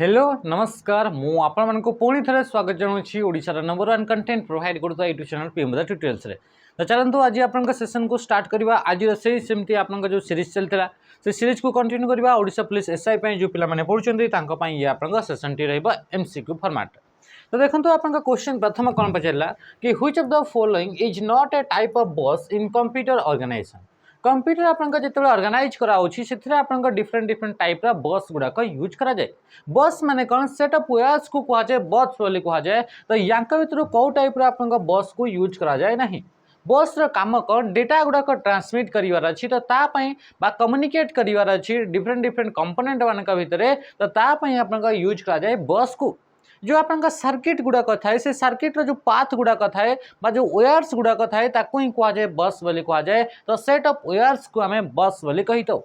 Hello नमस्कार मु आपण मानक पुणी थे स्वागत जनाऊँगी ओडिशार नंबर वन कंटेंट प्रोवाइड करता यूट्यूब चैनल पीएमदा ट्यूटोरियल्स रे। तो चलतु आज आप सेशन को स्टार्ट करवा। आज से सेमती आप जो सीरीज चलता से सीरीज को कंटिन्यू करवा। ओडिशा पुलिस एसआई जो पिलाने पढ़ुं ये आप सेशन टी एमसीक्यू फॉर्मेट। तो देखो आप क्वेश्चन प्रथम कौन पचारा कि which of the following is not a type of बस इन कंप्यूटर ऑर्गेनाइजेशन। कंप्यूटर आपन जो ऑर्गेनाइज कराऊँगी से डिफरेंट डिफरेंट टाइप बस गुड़ाक यूज करा जाए। बस माने कौन सेट ऑफ वेयर्स को कह जाए बस बोली कह जाए। तो या भर कौ टाइप बस को यूज करा जाए नहीं। बस काम कौन डेटा गुड़ाक ट्रांसमिट करार अच्छी तो कम्युनिकेट करार अच्छी डिफरेंट डिफरेंट कंपोनेंट मान भितर तो आप यूज करा जाए बस को। जो आपका सर्किट गुड़ाक थाए से सर्किट्र जो पाथ गुड़ाक थाए जो वेयर्स गुड़ाक थाए ताकू ही कह जाए बस बोली कह जाए। तो सेट ऑफ वेयर्स को आम बस बोली कही था।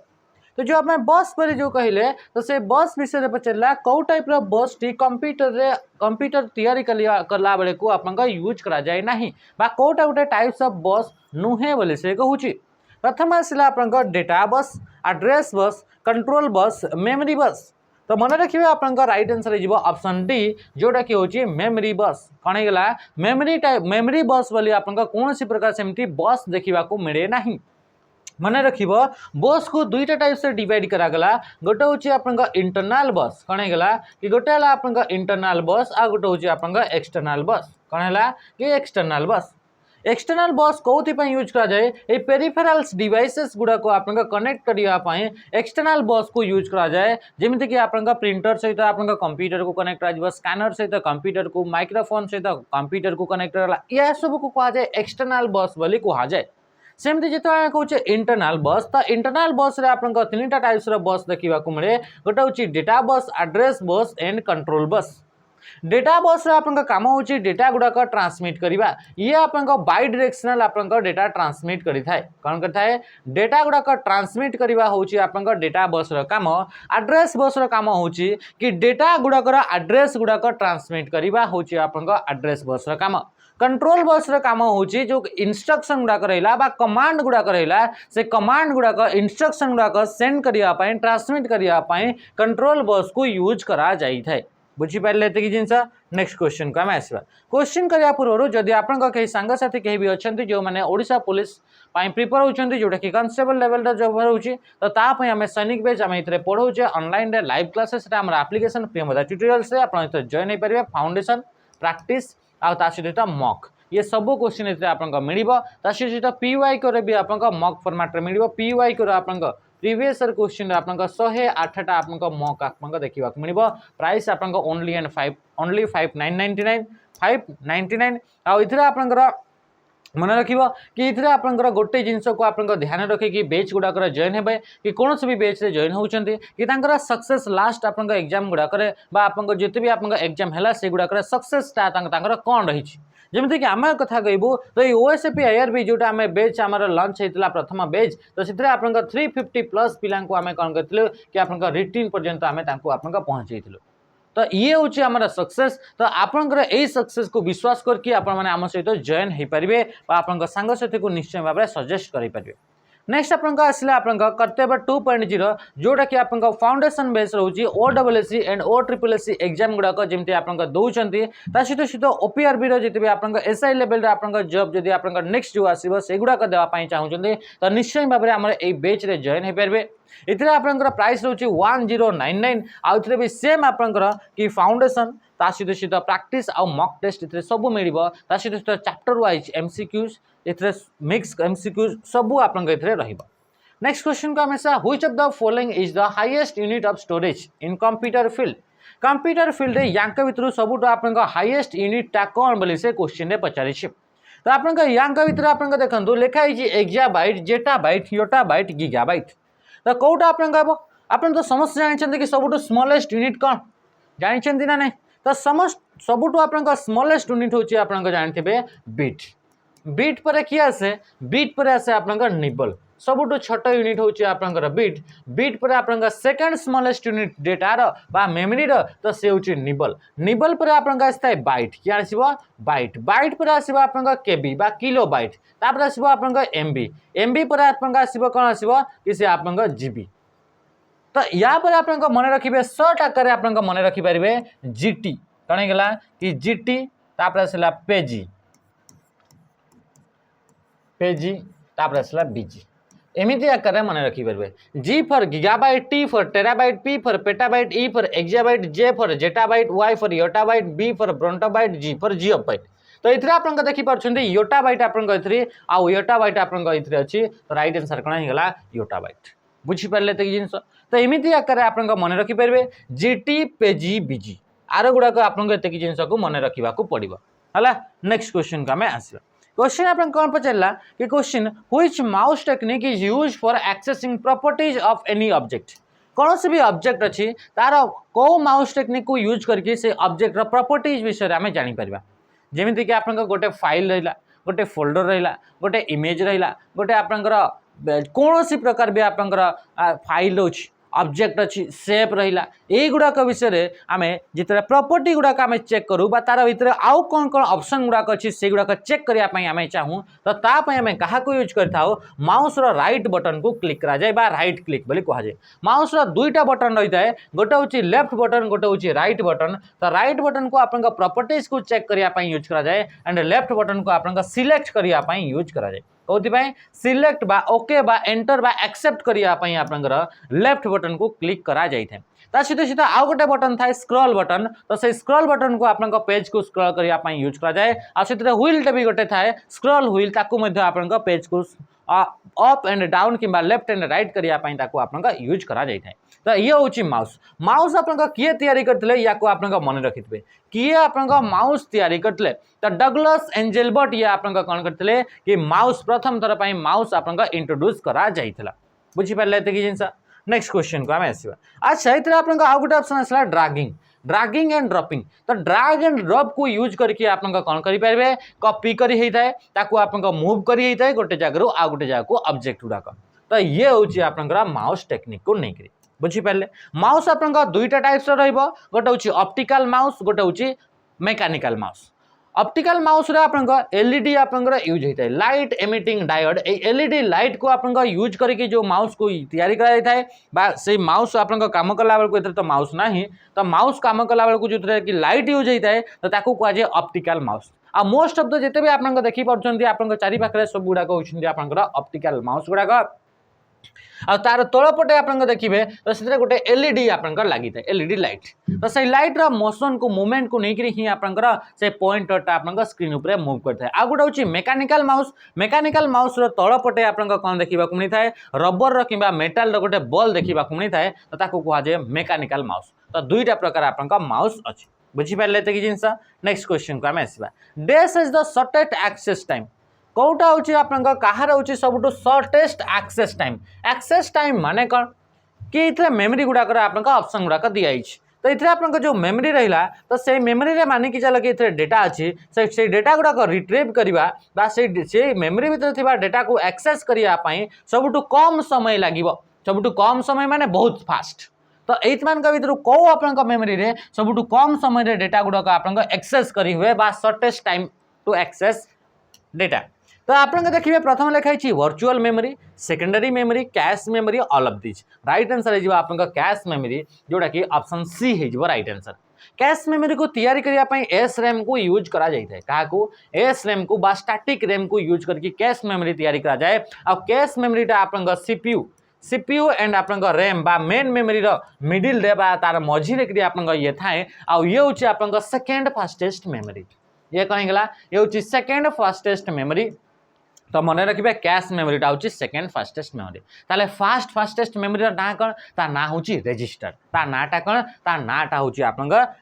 तो जो आप बस बोली जो कहले तो से बस विषय पचारा कौ टाइप बस टी कंप्यूटर तैयारी कला बेले को आप यूज करा जाए नहीं बा कौटा गोटे टाइप्स ऑफ बस नुहे बोली से कहूँ। प्रथम आसला आप data bus, address bus, control bus, memory बस। तो मन रखिए आप राइट आंसर हो ऑप्शन डी जोटा कि हूँ मेमोरी बस। कौन होगा मेमोरी बस बोली आप कौन प्रकार सेमती बस देखा मिले ना। मन रखिब बस को दुईटा टाइप से डिवाइड करागला। गोटे हूँ आप इंटरनाल बस कौन होगा कि गोटे है आप इंटरनाल बस आ गोटे हूँ आप एक्सटर्नाल बस कौन है कि एक्सटर्नाल बस। एक्सटर्नाल बस कौन यूज करा जाए ये पेरिफेराल्स डिवाइसेस गुड़ा को आप कनेक्ट करने एक्सटर्नाल बस को यूज करा जाए। जमीती कि आप प्रिंटर सहित आप कंप्यूटर को कनेक्ट कर स्कैनर सहित कंप्यूटर को माइक्रोफोन सहित कंप्यूटर को कनेक्ट करा यह सब को कह जाए एक्सटर्नाल बस बोली कह जाए। सेमती जो कहे इंटरनाल बस तो इंटरनाल बस रे आप तीन टाइप्स बस देखा मिले। गोटे हूँ data bus, address bus and control bus. Data bus आप काम हूँ डेटा गुड़ाक ट्रांसमिट करवा। ये आप बाई डायरेक्शनल आप डेटा ट्रांसमिट करें कौन करता डेटा गुड़ाक ट्रांसमिट करवा हूँ आप डेटा बस काम। एड्रेस बस काम हूँ कि डेटा गुड़ाकर एड्रेस गुड़ाक ट्रांसमिट करवा हूँ आप एड्रेस बस काम। कंट्रोल बस काम हूँ जो इंस्ट्रक्शन गुड़ाक रहा कमांड गुड़ाक रहा से कमांड गुड़ाक इंस्ट्रक्शन गुड़ाक सेंड करने ट्रांसमिट करने कंट्रोल बस को यूज करा जाए। बुझीपारे ये जिनस। नेक्स्ट क्वेश्चन को आम आसवा। क्वेश्चन करने पूर्व जदि आप सांगसाथी कहीं भी अच्छा जो मैंने ओडिशा पुलिस प्रिपेयर होती जोटा कि कॉन्स्टेबल लेवल जब रोचे तो आम सैनिक बेच आम ये पढ़ाऊे ऑनलाइन लाइव क्लासेस आम एप्लिकेशन पीएमदा ट्यूटोरियल्स आप जॉइन हो पारे फाउंडेशन प्रैक्टिस आ सहित मॉक ये सब क्वेश्चन ये आप मिल सहित पीवाई को भी आप मॉक फॉर्मेट मिल पीवाई को आप प्रीवियस क्वेश्चन आप 108टा आप मॉक आप देखा मिल। प्राइस आप ओनली एंड 599 आप मन रखिए कि इधर आप गोटे जिनस को आप ध्यान रखिए बेच गुड़ाक जॉइन हे कि कौन भी बेच रे जॉइन होती कि सक्सेस लास्ट आप एग्जाम गुड़ाक आप जिते भी आप एग्जाम है से गुड़ाक सक्सेसटा कौन रही। जमीक आम कथा कहूँ तो ये ओएसएपी आईआरबी जोटा आम बेच आम लंच होता प्रथम बेच तो से आप 350+ पिला आम कौन करते कि आप रिटिन पर्यंत आम पहुँचे। तो ये हूँ आम सक्सेस। तो आपंकर यही सक्सेस को विश्वास करके आम सहित जॉइन हो पारे आप सांगसाथी को निश्चय भाव में सजेस्ट करेंगे। नेक्स्ट आपको आसला आप कर्तव्य 2.0 जोटा कि आप फाउंडेशन बेस रोचे OSSC एंड OSSC एग्जाम गुड़ाक जमी आप दौरान सहित सहित OPRB जिते भी आप SI लेवल आप जॉब जब आप नेक्स्ट जो आसो से गुड़ाक देवाई चाहते तो निश्चय भाव में आम ये बेच रे जॉइन हो पारे। इतने आप प्राइस रोचे 1099 आउे भी सेम आपंकर कि फाउंडेशन सहित सहित प्रैक्टिस आउ मॉक टेस्ट ये सब मिल सहित सहित चैप्टर वाइज MCQs इतने मिक्स MCQs सब आप नेक्स्ट क्वेश्चन को हमेशा which of the following is the highest unit of storage in computer field. Computer field या भर सब आप हाईएस्ट यूनिटा कौन बोली से क्वेश्चन में पचारि। तो आप भर आप देखो लिखाई एक्जाबाइट, जेटाबाइट, योटाबाइट, गीगाबाइट। तो कौटा आप तो समस्त जानते कि सब स्मॉलेस्ट यूनिट कौन जानते ना नहीं। तो समस्त सबुठ आप स्मॉलेस्ट यूनिट हूँ आप जानते बिट। बिट पर किए आसे बिट पर आसे आप निबल सबुठ छोट यूनिट हूँ आप बिट। बिट पर आप सेकेंड स्मॉलेस्ट यूनिट डेटार बा मेमोरी तो से हूँ निबल। निबल पर आप आए बाइट कि आसो बाइट। बाइट पर आसो आप केबी बा किलो बाइट तापर आसो आप एमबी। एमबी पर आप आसो कौन आसो कि से आप जीबी। तो या पर आप मन रखिए सर्ट आकार आप मन रखिपारे जीटी कौन होगा कि जीटी तापर आसला पेजी पेजी तापर आसला बीजी एमती आकार मन रखिपारे G for gigabyte T for terabyte P for petabyte E for exabyte Z for zettabyte Y for yottabyte B for brontobyte G for geobyte तो ये आप देखिपुं योटाबाइट आउ योटाबाइट आपंकर अच्छी तो रईट आंसर कौन होगा योटाबाइट बुझीपारे तो जिन तो एमती आकार आप मन रखिपारे जीटी पेजी बीजी आर गुड़ाक आपको जिनस को मन रखा पड़ो है। नेक्स्ट क्वेश्चन को आम आसवा क्वेश्चन आप कौन पचारा कि question which mouse technique is use for accessing properties of any object कौन से भी ऑब्जेक्ट अच्छी तार कौ माउस टेक्निक को यूज करके से ऑब्जेक्ट प्रॉपर्टीज विषय में जानीपर जमीती कि आप गोटे फाइल रहा गोटे फोल्डर रहा गोटे इमेज रहा गोटे आपंकर कौन सी प्रकार भी आपंकर फाइल अच्छी ऑब्जेक्ट अच्छी सेप रहा यही गुड़ाक विषय आम जिते प्रॉपर्टी गुड़ाक आम चेक करूँ तार भर आउ कौन कौन ऑप्शन गुड़ाक अच्छी से गुड़ाक चेक करने आम चाहूँ तो तापाई आम क्या यूज करता माउस राइट बटन को क्लिक करा जाए बा राइट क्लिक बोली कहुए माउस दुईटा बटन रही है गोटे हूँ लेफ्ट बटन गोटे हूँ राइट बटन तो राइट बटन को आप प्रॉपर्टीज को चेक करने यूज करा जाए एंड लेफ्ट बटन को आप सिलेक्ट करने यूज करा जाए कौन सिलेक्ट बा ओके बा एंटर बा एक्सेप्ट करने आप लेफ्ट बटन को क्लिक करा जाए सहित सहित आउ गोटे बटन था स्क्रॉल बटन तो से स्क्रॉल बटन को आप पेज को स्क्रॉल करने यूज करा जाए सहित व्हील भी गोटे थाए स्क्रॉल व्हील ताकू पेज को अप एंड डाउन कि लेफ्ट एंड राइट करने यूज करा जाए तो ये हूँ माउस माउस आप किए तैयारी करते या मन रखिथे किए आप माउस तैयारी करते तो डगलस एंजेलबर्ट ये आप कौन करते कि माउस प्रथम थर पर माउस आप इंट्रोड्यूस करा जाइथिला बुझीपारे ये जिनस नेक्स्ट क्वेश्चन को आम आसवा अच्छा ये आप गोटे ऑप्शन आसला ड्रैगिंग एंड ड्रॉपिंग तो ड्रैग एंड ड्रॉप को यूज करके आप कौन करेंगे कॉपी करी आप मूव करी गोटे जगह आउ गोटे जगह को ऑब्जेक्ट गुड़ाक तो ये हूँ आप माउस टेक्निक को लेकर बुझीपारे माउस आप दुईटा टाइप्स रोटे हूँ ऑप्टिकल माउस गोटे हूँ मेकानिकल माउस ऑप्टिकल माउस रे आप एलईडी आप यूज होता है light emitting diode LED light को आप यूज करके जो माउस को तैयारी करा से माउस आप काम कला बेलू तो माउस ना तो माउस काम कला बेलू जो कि लाइट यूज होता है तो ताकू कहुए ऑप्टिकल माउस आ मोस्ट ऑफ द जिते भी आप देखिपुं आप चारि पाखे सब गुड़ाक होती ऑप्टिकल माउस गुड़ाक आ तार तलपटे आप देखिए तो से गोटे एलईडी आप लगी था एलईडी लाइट तो से लाइट मोशन को मूवमेंट को लेकर ही आप पॉइंटरटा आप स्क्रीन उपर मूव करता है आ गोटे हूँ मेकानिकल माउस तलपटे आप कौन देखा मिलता है रबर कि मेटाल गोटे बल देखा मिलता है तो ताकू कहुए मेकानिकल माउस तो दुईटा प्रकार आप माउस अच्छी बुझीपारे कि जिनस नेक्स्ट क्वेश्चन को आम आसवा dash is the shortest access time कौटा हूँ आप कहार हूँ सब शॉर्टेस्ट एक्सेस टाइम माने कौन कि ये मेमोरी गुड़ाक ऑप्शन गुड़ाक दिखाई तो ये आप जो मेमोरी रहा तो से मेमोरी मानिक चल कि डेटा अच्छी से डेटा गुड़ाक रिट्रीव करवा से मेमोरी भर डेटा को एक्सेस करने सबुठ कम समय लगे सबुठ कम समय माने बहुत फास्ट तो ये भर कौ आप मेमोरी रे सबुठ कम समय डेटा गुड़ाक आप एक्सेस करेंगे shortest time to access data तो आप देखिए प्रथम लिखाई virtual memory secondary memory cache memory all of this right answer हो आप कैश मेमोरी जोटा कि ऑप्शन सी हो राइट आंसर कैश मेमोरी को तैयारी करने एस रैम को यूज करा जाए क्या एस रैम को स्टैटिक रैम को यूज करके कैश मेमोरी तैयारी करा जाए और कैश मेमोरीटा आप सीपीयू एंड आप रैम बा मेन मेमोरी मिडिल रे बा तार मझी आप ये थाए ये हूँ आप सेकेंड फास्टेस्ट मेमोरी ये कहीं गला ये हूँ सेकेंड फास्टेस्ट मेमोरी तो मन रखिए कैश मेमोरीटा हूँ सेकेंड फास्टेस्ट मेमोरी ताले फास्टेस्ट मेमोरी ना कौन ता ना हूँ रेजिस्टर ता नाटा कौन ता नाटा हूँ आप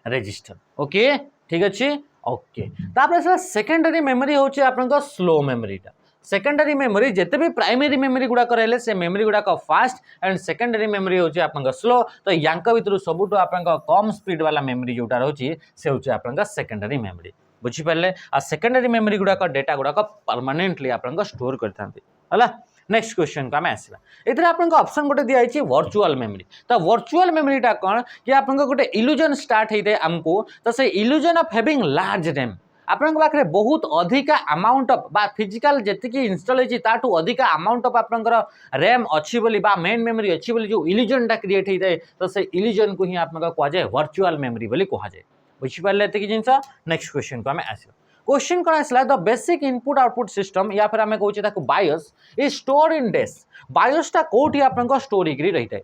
रेजिस्टर ओके ठीक अच्छे ओके तापर सेकेंडरी मेमोरी हूँ आप स्लो मेमोरीटा सेकेंडरी मेमोरी जिते भी प्राइमरी मेमोरी गुड़ाक रहे से मेमोरी गुड़ाक फास्ट एंड सेकेंडरी मेमोरी हूँ आप स्लो तो यांक भर सबुठ आप कम स्पीड वाला मेमोरी जोटा रोचे से हूँ आप सेकेंडरी मेमोरी बुझीपारे आ सेकेंडरी मेमोरी गुड़ाक डेटा गुड़ाक परमानेंटली आप स्टोर करता है नेक्स्ट क्वेश्चन को आम आसवा ये आप ऑप्शन गोटे दिखाई वर्चुअल मेमोरी तो वर्चुअल मेमोरीटा कौन कि आप गोटे इल्यूजन स्टार्ट होता है आमको तो से illusion of having large RAM आपन पाखे बहुत अधिका अमाउंट ऑफ बा फिजिकल जेतिकी इंस्टॉल होची ताठू अधिका अमाउंट ऑफ आपनकर रैम अच्छी बोली बा मेन मेमोरी अच्छी बोली जो इल्यूजन टा क्रिएट होई जाए तो से इल्यूजन को ही आपन को जाए वर्चुअल मेमोरी बोली कहा जाए बुझी पारले एतिकी जिंस नेक्स्ट क्वेश्चन को हमें आसीबा क्वेश्चन कौन आसला the basic input output system या फिर आम कहूँ ताको बायोस इज स्टोर इन डेस बायोसटा कोठी आपन स्टोर होकर रही है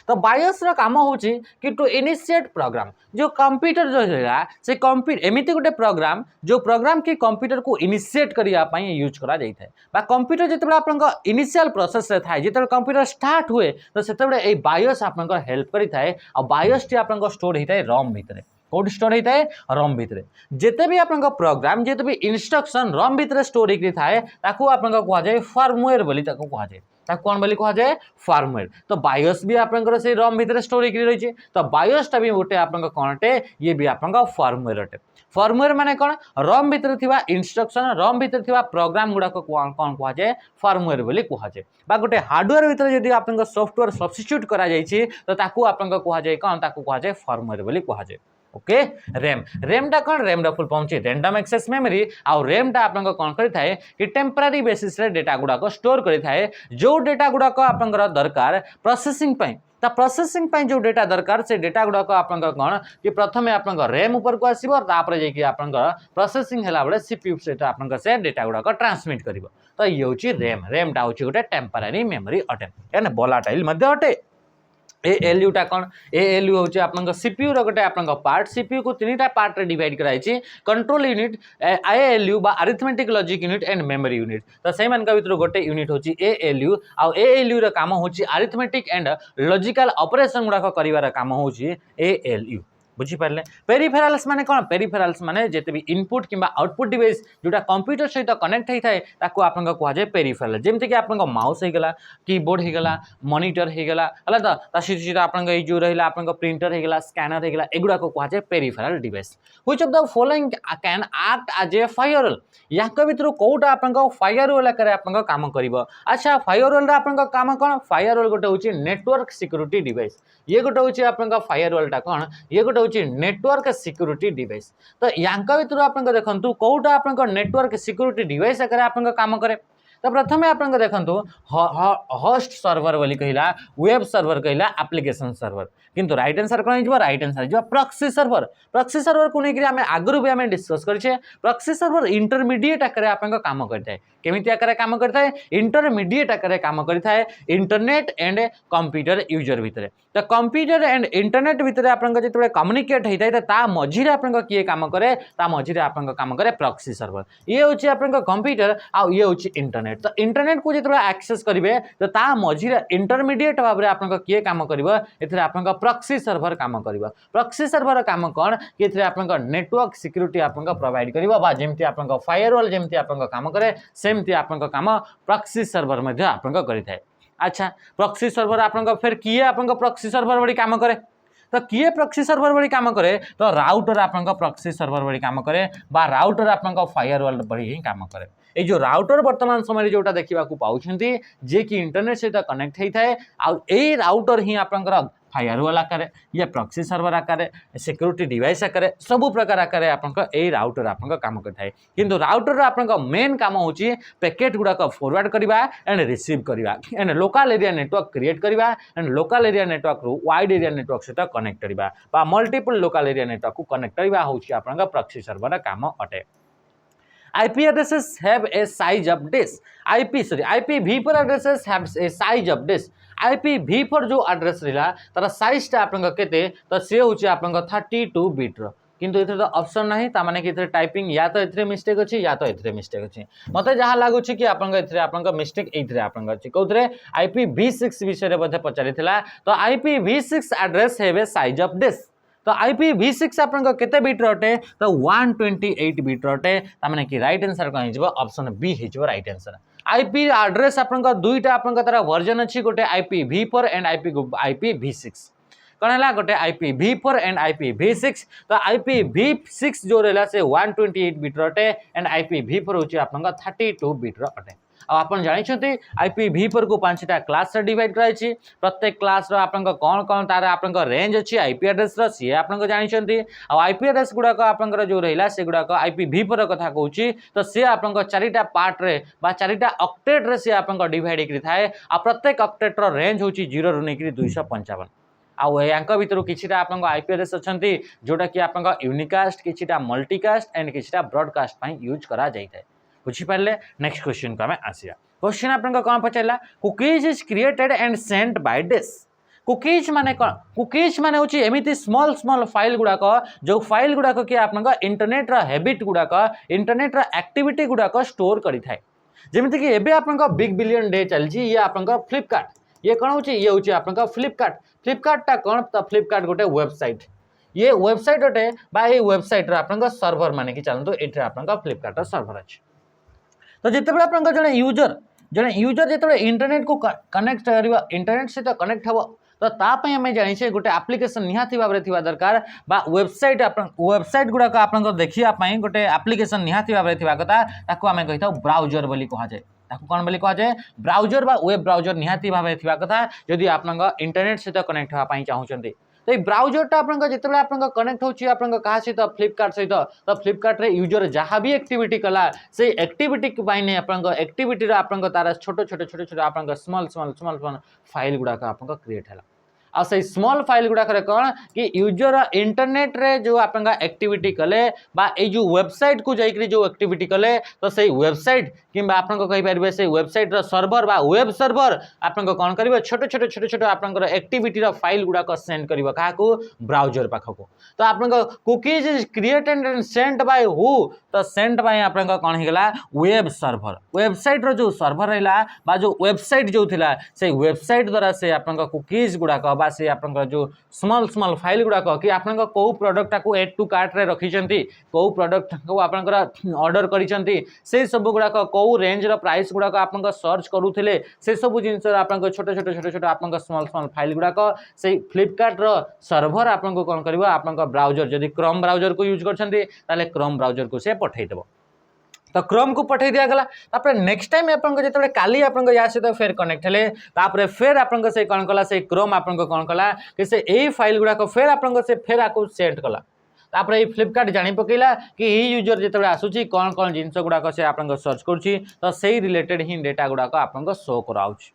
तो बायोस काम हो कि टू इनिशिएट प्रोग्राम जो कंप्यूटर जो है से कंप्यूटर एमती गोटे प्रोग्राम जो प्रोग्राम की कंप्यूटर को इनिशिएट करने यूज करा जाए कंप्यूटर जिते आप इनिशियल प्रोसेस रे थाए जिते कंप्यूटर स्टार्ट हुए तो से बायोस आप हेल्प करता है और बायोस टी आप स्टोर होता है रॉम भितर कौट स्टोर होता है रॉम भितर जिते भी आप प्रोग्राम जिते भी इंस्ट्रक्शन रॉम भितर स्टोर होकर थाए कह जाए फर्मवेयर बोली कह जाए कौन बोली कह जाए फर्मवेयर तो बायोस भी आपंकर से रॉम भितर स्टोर होकर रही है तो बायोसटा भी गोटे आप कौन अटे ये भी आप फर्मवेयर अटे फर्मवेयर माने कौन रॉम भितर थिबा इंस्ट्रक्शन रॉम भितर थिबा प्रोग्राम गुडा को कौन कह जाए फर्मवेयर बोली कह जाए बा गोटे हार्डवेयर भितर यदि आप सॉफ्टवेयर सब्स्टिट्यूट करा जायछि तो ताकू आप कह जाए कौन ताकू कह जाए फर्मवेयर बोली कह जाए ओके रैम रैमटा कौन रैम फुल फॉर्म छि रैंडम एक्सेस मेमोरी आ रैमटा आपन कौन करिथाए कि टेम्पररी बेसिस रे डेटा गुडा को स्टोर करिथाए जो डेटा गुडा को आपनकर दरकार प्रोसेसिंग पई ता प्रोसेसिंग पई जो डेटा दरकार से डेटा गुडा को आपन कौन कि प्रथमे आपन रैम ऊपर को आसीबो तापर जे कि आपन प्रोसेसिंग हला बळे सीपीयू से आपन से डेटा गुडा को ट्रांसमिट करिवो तो ये होची रैम रैमटा होची गोटे टेम्पररी मेमोरी अटे यानी वोलाटाइल मध्ये अटे ALU टा कौन ALU होचे आपन सीपीयू रो गोटे आपन पार्ट सीपीयू को तीनटा पार्ट रे डिवाइड कराइछि कंट्रोल यूनिट ALU बा arithmetic logic unit and memory unit तो सेहि मान का भीतर गोटे यूनिट होची ALU आ ALU रो काम होची अरिथमेटिक एंड लॉजिकल ऑपरेशन गुडा को करिवार काम होची ALU बुझी पारले पेरिफेराल्स माने कौन पेरिफेराल्स माने जेते भी इनपुट किंबा आउटपुट डिवाइस जोटा कंप्यूटर सहित कनेक्ट होता है ताको आपन कह जाए पेरिफेराल जेमते कि आपन माउस हो गला कीबोर्ड हो गला मॉनिटर हो गला हला तो तासीत आपन जो रहिला आपन प्रिंटर हो गला स्कैनर हो गला एगुडा को कह जाए peripheral device which of the following can act as a firewall याक भीतर कोटा आपन फायरवॉल आकार आपन काम करिवो अच्छा फायरवॉल रा आपन काम कौन फायरवॉल गोटे होची नेटवर्क सिक्योरिटी डिवाइस ये गोटे होची आपन फायरवॉल टा कौन ये गोटे नेटवर्क सिक्योरिटी डिवाइस तो यांका भीतर आप देखु कौटा आप नेटवर्क सिक्योरिटी डिवाइस आकार आप काम करे तो प्रथम आप देखु होस्ट सर्वर बोली कहला वेब सर्वर कहला एप्लिकेशन सर्वर किंतु राइट आंसर कौन हो राइट आंसर हो प्रॉक्सी सर्वर को लेकर आम आगु भी आम डिस्कस करें प्रॉक्सी सर्वर इंटरमीडिएट आकार आप काम करता केमिति आकार काम करता है इंटरमीडिएट आकार काम करता है इंटरनेट एंड कंप्यूटर यूजर भितर तो कंप्यूटर एंड इंटरनेट भितर आप जो कम्युनिकेट होता है ता मझीरे आप किए काम करे ता मझीरे आप काम करे प्रॉक्सी सर्वर ये हूँ आप कंप्यूटर आ ये हूँ इंटरनेट तो इंटरनेट को जो एक्सेस करेंगे तो ता मझीरे इंटरमीडिएट भाव में आप किए काम कर आप प्रॉक्सी सर्वर काम कर प्रॉक्सी सर्वर काम कौन कि आप नेटवर्क सिक्योरिटी आप प्रोवाइड कर जमी आप फायरवॉल जमी आप काम करे सेमती आप काम प्रॉक्सी सर्वर आप करें अच्छा प्रॉक्सी सर्वर आप फिर किए आप प्रॉक्सी सर्वर बड़ी काम करे तो किए प्रॉक्सी सर्वर बड़ी काम करे तो राउटर आप प्रॉक्सी सर्वर बड़ी काम करे बा राउटर आप फायरवॉल बड़ी ही काम करे ये जो राउटर वर्तमान समय जोटा देखा पाँच जे कि इंटरनेट सहित कनेक्ट होता है आई राउटर ही आप फायरवॉल आकार या प्रॉक्सी सर्वर आकार सिक्योरिटी डिवाइस आकार सबू प्रकार आकार आप राउटर आप काम करता किंतु राउटर आप मेन काम हो पैकेट गुड़ाक फॉरवर्ड करवा एंड रिसीव करवा and local area network create करवा एंड लोकल एरिया नेटवर्क रू वाइड एरिया नेटवर्क सहित कनेक्ट करवा मल्टीपल लोकल एरिया नेटवर्क को कनेक्ट करवा हूँ आप प्रॉक्सी सर्वर काम अटे IP addresses have a size of disk. IPv4 addresses have a size of disk. IPv4 जो address रहा तार साइज टा आपन केते तो से होची आपन 32 बिट रो किंतु इथे तो ऑप्शन नहीं ता माने कि इथे टाइपिंग या तो इथे मिस्टेक अछि या तो इथे मिस्टेक अछि मते जहां लागु छी कि आपन इथे आपन मिस्टेक इथे आपन अछि कोथरे IPv6 विषय रे बधे पचारिथिला तो IPv6 एड्रेस हेवे साइज ऑफ डिस्क तो IPv6 आपन केते बिट रटे तो 128 बिट रटे ता माने कि राइट आंसर कहि जबो ऑप्शन बी हि जबो राइट आंसर IP एड्रेस आपन दुईटा आपन तारा वर्जन अछि गोटे IPv4 एंड IPv6 कौन है गोटे IPv4 एंड IPv6 तो IPv6 जो रहला से 128 बिट रटे एंड IPv4 होची आपन 32 बिट रटे आपन जानिछथि IPv4 को 5टा क्लास रे डिवाइड कराइछि प्रत्येक क्लास रो आपन कोन कोन तार आपन रेंज अछि IP एड्रेस रो सी आपन जानिछथि आ IP एड्रेस गुडा को आपन जो रहिला से गुडा को IPv4 रो कथा कहूछि तो से आपन 4टा पार्ट रे बा 4टा ऑक्टेट रे से आपन डिवाइड करि थाए आ प्रत्येक ऑक्टेट रो रेंज होछि 0 रु नेकि 255 आउ यांक भितर किछिटा आपन IP एड्रेस अछंती जोटा कि आपन यूनिकास्ट किछिटा मल्टीकास्ट एंड किछिटा ब्रॉडकास्ट पई यूज करा जाइतै बुझि पारले नेक्स्ट क्वेश्चन को हमें आसिया क्वेश्चन आपन कोन पचैला cookies is created and sent by this cookies माने कोन कुकीज माने होची एमिति स्मॉल स्मॉल फाइल गुडा को जो फाइल गुडा को कि आपन इंटरनेट रा हैबिट गुडा को इंटरनेट रा एक्टिविटी गुडा को स्टोर करि थाए जेमिति कि एबे आपन बिग बिलियन डे चलजी ये आपन फ्लिपकार्ट ये कौन होची ये होची आपन फ्लिपकार्ट फ्लिपकार्ट टा कौन तो फ्लिपकार्ट गोटे वेबसाइट ये वेबसाइट अटे बा ये वेबसाइट रा आपन सर्वर माने कि चलतो एठे आपन फ्लिपकार्ट रा सर्वर अछि तो जेतेबे आपन जने यूजर जेतेबे इंटरनेट को कनेक्ट करबा इंटरनेट से तो कनेक्ट हबो तो तापई हमें जानिछे गोटे एप्लिकेशन निहाती भाबरे थिबा दरकार बा वेबसाइट आपन वेबसाइट गुडा को आपन देखिया पई गोटे एप्लिकेशन निहाती भाबरे थिबा कथा ताको हमें कहिता ब्राउजर बोली कहा जाय ताको कोन बोली कहा जाय ब्राउजर बा वेब ब्राउजर निहाती भाबरे थिबा कथा जदि आपन इंटरनेट से तो कनेक्ट होआ पई चाहउचंती तो ये ब्राउजरटा आपन जेतेबे आपन कनेक्ट होची आपन कहा सहित फ्लिपकार्ट सहित तो फ्लिपकार्ट रे यूजर जहाँ भी एक्टिविटी कला से एक्टिविटी पाइने आपन एक्टिविटी रे आपन तार छोट छोट छोट छोट आपन small small small small file गुडा का आपन क्रिएट हला आ से स्मॉल फाइल गुडा करे कोन कि यूजर इंटरनेट रे जो आपन एक्टिविटी कले बा ए जो वेबसाइट को जाइकरी जो एक्टिविटी कले तो से वेबसाइट किंबा आपन को कहि परबे से वेबसाइट रो सर्वर बा वेब सर्वर आपन को कोन करबे छोट छोट छोट छोट आपन एक्टिविटी रो फाइल गुडा को सेंड करबो काहा को ब्राउजर पाखको तो आपन को cookies is created and sent by who तो सेंट बाय आपन को कोन हिगला वेब सर्वर वेबसाइट रो जो सर्वर रहला बा जो वेबसाइट जो थिला से वेबसाइट द्वारा से आपन को कुकीज गुडा को से आपन जो स्मॉल स्मॉल फाइल गुडा को कि आपन को प्रोडक्ट को एड टू कार्ट रे रखिचंती को प्रोडक्ट को आपन ऑर्डर करिचंती से सब गुडा को रेंज रो प्राइस गुडा को आपन सर्च करूथिले से सब जिंस आपन छोट छोट छोट छोट आपन स्मॉल स्मॉल फाइल गुडा को से फ्लिपकार्ट रो सर्वर आपन को कोन करबो आपन ब्राउजर जदी क्रोम ब्राउजर को यूज करछंती ताले क्रोम ब्राउजर को से पठै देबो तो क्रोम को पठै दिया गला तापर नेक्स्ट टाइम आपन जेतबे काली आपन या से तो फेर कनेक्ट हेले तापर फेर आपन से कोन कला से क्रोम आपन कोन कला कि से एई फाइल गुडा को फेर आपन से फेर आको सेट कला तापर ए फ्लिपकार्ट जानि पकेला कि ए यूजर जेतबे आसुची कोन कोन जिंस गुडा को से आपन सर्च करछि तो सेही रिलेटेड ही डेटा गुडा को आपन शो कराउछि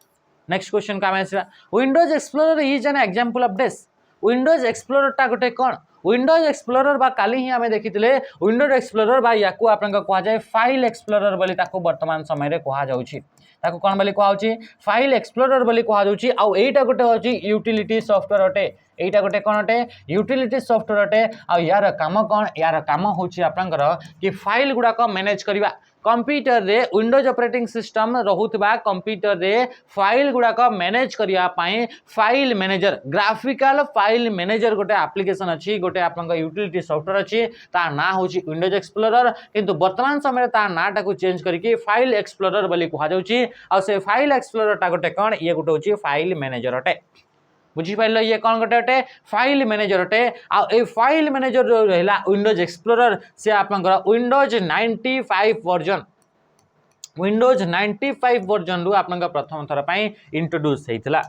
नेक्स्ट क्वेश्चन का आसीबा Windows Explorer is an example of this Windows Explorer टा गोटे कोन विंडोज एक्सप्लोरर बा काली ही हमें देखिथिले विंडोज एक्सप्लोरर बा याकू आपन को कहा जाय फाइल एक्सप्लोरर बोली ताको वर्तमान समय रे कहा जाउची ताको कोन बोली कहा होची फाइल एक्सप्लोरर बोली कहा जाउची आ एटा गोटे होची यूटिलिटी सॉफ्टवेयर अटे एटा गोटे कोन अटे यूटिलिटी सॉफ्टवेयर अटे आ यार काम कोन यार काम होची आपनकर कि फाइल गुडा को मैनेज करबा कंप्यूटर रे विंडोज ऑपरेटिंग सिस्टम रहुतबा कंप्यूटर रे फाइल गुडा को मैनेज करिया पाए file manager graphical file manager गोटे एप्लिकेशन अछि गोटे आपन यूटिलिटी सॉफ्टवेयर अछि ता ना होची विंडोज एक्सप्लोरर किंतु वर्तमान समय ता नाटा को चेंज करके फाइल एक्सप्लोरर बोली कहा जाउची आ से फाइल एक्सप्लोरर टा गोटे कोन ये गोटे होची फाइल मैनेजर अटे बुझी पाइल ये कौन गोटे अटे फाइल मैनेजर अटे आ ए फाइल मैनेजर जो रहला विंडोज एक्सप्लोरर से आपनकर विंडोज 95 वर्जन विंडोज 95 वर्जन रु आपनका प्रथम थर पई इंट्रोड्यूस हेतिला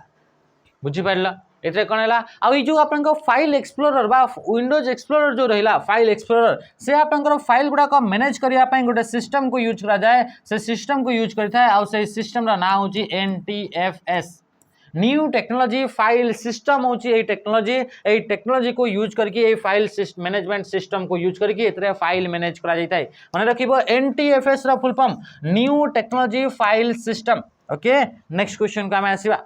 बुझी पाइल एते कोन हैला आ ई जो आपनका फाइल एक्सप्लोरर बा विंडोज एक्सप्लोरर जो रहला फाइल एक्सप्लोरर से आपनकर फाइल गुडा को मैनेज करिया पई गोटे सिस्टम को यूज करा जाय से सिस्टम को यूज करथाय आ से सिस्टम रा नाम होची NTFS new technology file system होची ए टेक्नोलॉजी को यूज करके ए फाइल मैनेजमेंट सिस्टम को यूज करके एतरे फाइल मैनेज करा जाय माने रखिबो NTFS रा full form new technology file system okay next question का मैं आसीबा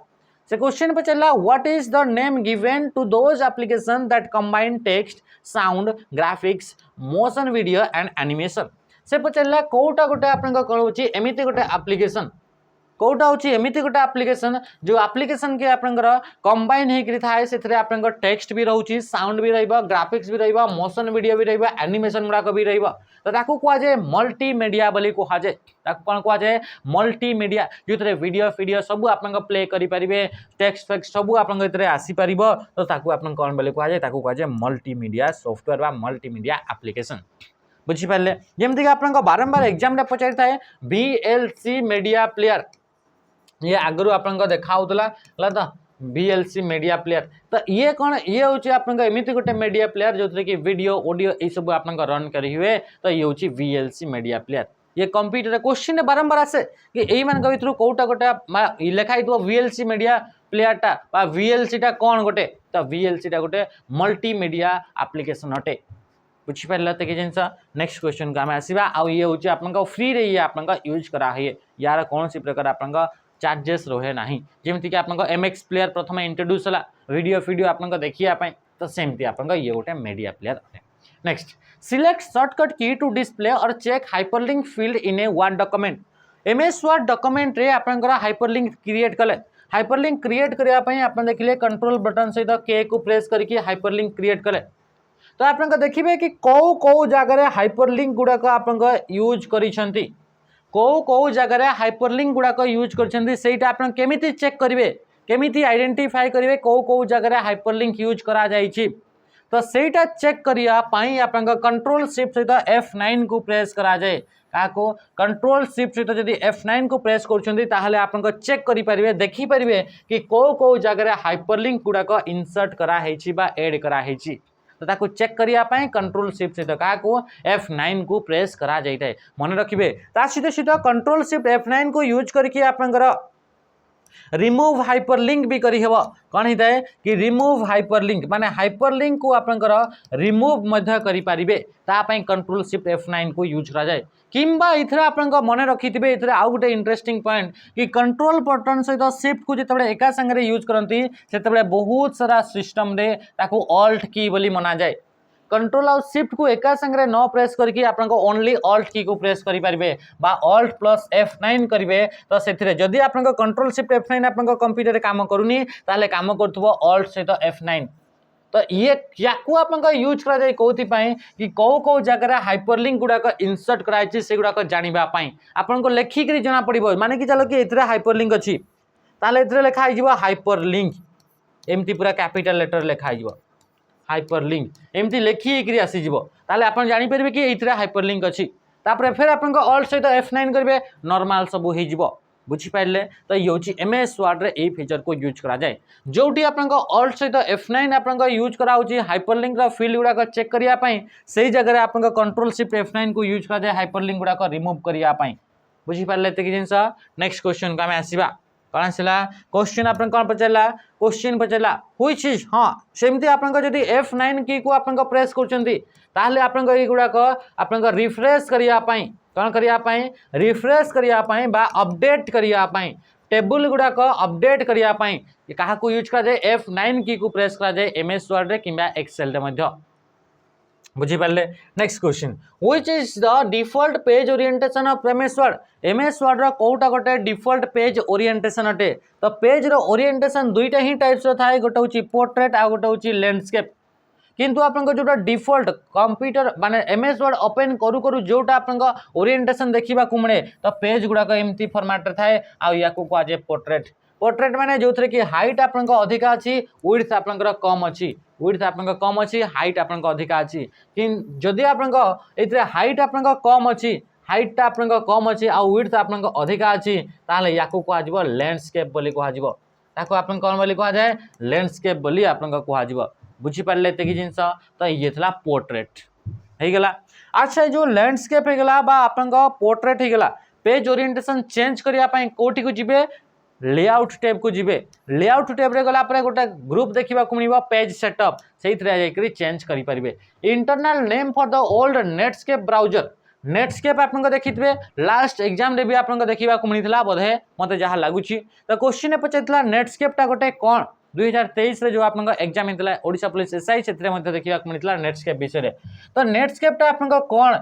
से क्वेश्चन पे चला what is the name given to those application that combine text sound graphics motion video and animation से पचला कोटा गोटे आपन कोन होची एमिति गोटे एप्लीकेशन कोटा होची एमिति गोटे एप्लीकेशन जो एप्लीकेशन के आपनकर कंबाइन हे करी थाए सेथरे आपनकर टेक्स्ट भी रहउची साउंड भी रहइबा ग्राफिक्स भी रहइबा मोशन वीडियो भी रहइबा एनिमेशन गुडा को भी रहइबा तो ताकू कहा जाय मल्टीमीडिया बोली कहा जाय ताकू कोन कहा जाय मल्टीमीडिया जोतरे वीडियो सब आपनकर प्ले करि परिबे टेक्स्ट फैक्ट सब आपनकर इतरे आसी परिबो तो ताकू आपन कोन बोली कहा जाय ताकू कहा जाय मल्टीमीडिया सॉफ्टवेयर बा मल्टीमीडिया एप्लीकेशन बुझिपारे जमीक आप बारंबार एग्जाम पचारि थाए VLC मीडिया प्लेयर ये आगु आप देखा तो VLC मीडिया प्लेयर तो ये कौन ये हूँ आपमती गोटे मीडिया प्लेयर जो कि वीडियो ऑडियो ये सब आप रन करी हुए तो ये हूँ VLC मीडिया प्लेयर ये कंप्यूटर क्वेश्चन बारंबार आसे कि यही मान भर कौटा गोटे लिखाई VLC मीडिया प्लेयरटा VLC टा कौन गोटे तो VLC टा गोटे मल्टीमीडिया एप्लिकेशन अटे बुझीपारे तो जिन नेक्स्ट क्वेश्चन को आम आसवा आउ ये हूँ आप फ्री रे ये आप यूज करा हुए यार कौन सी प्रकार आप चार्जेस रहे ना जमीक आप MX प्लेयर प्रथम इंट्रोड्यूस है वीडियो वीडियो आप देखापी तो सेमती आप ये गोटे मीडिया प्लेयर अटे next select shortcut key to display और check hyperlink field in a Word document MS Word document रे आपनकर हाइपरलिंक क्रिएट कले हाइपरलिंक क्रिएट करने आप देखिए कंट्रोल बटन सहित के को प्रेस करके हाइपरलिंक क्रिएट कले तो आप देखिए कि कौ कौ जगह हाइपरलिंक गुड़ाक आप यूज करिसेंती कौ कौ जगह हाइपरलिंक गुड़ाक यूज करसेटा आप केमिति चेक करेंगे केमिति आइडेंटिफाई करेंगे कौ कौ जगह हाइपरलिंक यूज करा जाइछि तो सेटा चेक करने आप कंट्रोल शिफ्ट सहित F9 को प्रेस करा जाए क्या कंट्रोल शिफ्ट सहित जब F9 को प्रेस कर आप चेक करेंगे देखिपारे कि कौ कौ जगह हाइपरलिंक गुड़ाक इनसर्ट कराई एड कराई तो ताको चेक करने कंट्रोल शिफ्ट सहित क्या F9 को प्रेस करा जाए मन रखिए सहित सहित कंट्रोल शिफ्ट F9 को यूज करके आप रिमूव हाइपरलिंक भी करी हेबो कौन होता है कि रिमूव हाइपरलिंक माने हाइपरलिंक को आपनकर रिमूव मध्य करि पारिबे तापई कंट्रोल शिफ्ट F9 को यूज करा जाए किंबा इथरे आपनक मन रखिथिबे इथरे आउ गोटे इंटरेस्टिंग पॉइंट कि कंट्रोल बटन सहित शिफ्ट को जिते एका संगे यूज करती से बहुत सारा सिस्टम रे ताको ऑल्ट की बोली मना जाए कंट्रोल और शिफ्ट को एका संगे न प्रेस करके आप ओनली ऑल्ट की को प्रेस करेंगे ऑल्ट प्लस F9 करेंगे तो से जदि आप कंट्रोल शिफ्ट F9 आप कंप्यूटर काम करूनी ताले काम करुव ऑल्ट सहित F9 तो ये क्या आप यूज कराए कौन कि कौ कौ जगह हाइपरलिंक गुड़ाक इनसर्ट कराई से गुड़ाक जानापी आपको लेखिक जना पड़ो माने कि चलो कि ये हाइपरलिंक अच्छी ताले लिखाई हाइपरलिंक एमती पूरा कैपिटल लेटर लिखाई हाइपरलिंक एमती लेखिक आसीज ताले आप जानीपर कि ये हाइपरलिंक अच्छी तापर फिर आप ऑल्ट सहित F9 करेंगे नॉर्मल सब हो बुझीपारे तो ये हूँ MS वर्ड रे ये फीचर को यूज करा जाए जोटी आप ऑल्ट सहित F9 आप यूज कराऊँ हाइपरलिंक फील्ड गुड़ाक चेक करने से जगह आप कंट्रोल शिफ्ट F9 को यूज करा जाए हाइपरलिंक गुड़ाक रिमूव करने बुझीपारे ये जिन नेक्स्ट क्वेश्चन को आम आसवा कौन आसला क्वेश्चन आप कौन पचारा क्वेश्चन पचारा व्हिच इज हाँ सेमती आप F9 की को आप प्रेस कर गुड़ाक आप रिफ्रेश करने कौन करने रिफ्रेश करने अपडेट करने टेबुल गुड़ाक अपडेट करने क्या यूज कर F9 की को प्रेस कर MS वर्ड रे किंबा एक्सेल रे मध्य बुझीपारे next question which is the default page orientation of MS Word रो कोटा गोटे डिफॉल्ट पेज ओरिएंटेशन अटे तो पेज रो ओरिएंटेशन दुईटा ही टाइप्स रो थाए गोटे होची पोर्ट्रेट आ गोटे होची लैंडस्केप किंतु आपन जोटा डिफॉल्ट कंप्यूटर माने MS वर्ड ओपन करू करू जोटा आपन ओरिएंटेशन देखिबा को मिले तो पेज गुडाक एमती फॉर्मेट रे थाए आ या को आज पोर्ट्रेट पोर्ट्रेट माने जो थरे कि हाइट आपन अधिका अछि विड्थ आपन कम अछि विड्थ आपन कम अछि हाइट आपन अधिका अछि कि जदि आपन एतरे हाइट आपन कम अछि हाइट आपन कम अछि आ विड्थ आपन अधिका अछि ताले याको को आजिबो लैंडस्केप बोली को आजिबो ताको आपन कोन बोली को जाय लैंडस्केप बोली आपन को आजिबो बुझीपारे ये जिन तो ये था पोर्ट्रेट हो गला अच्छा जो लैंडस्केप हो गला बा आपन पोर्ट्रेट हो गला पेज ओरिएंटेशन चेंज करने कोठी को जीवे लेआउट टैब को जीवे लेआउट टैब रे गला पर गोटे ग्रुप देखा मिल पेज सेटअप से चेंज करेंगे internal name for the old Netscape browser Netscape आप देखिए लास्ट एग्जाम रे भी आप देखा मिलता बोधे मत जहाँ लगुच तो क्वेश्चन पचार नेटस्केपटा गोटे कौन 2023 रे जो आप एग्जाम होता है ओडिशा पुलिस SI से देखा मिलता नेटस्केप विषय तो नेटस्केपटा आप कौन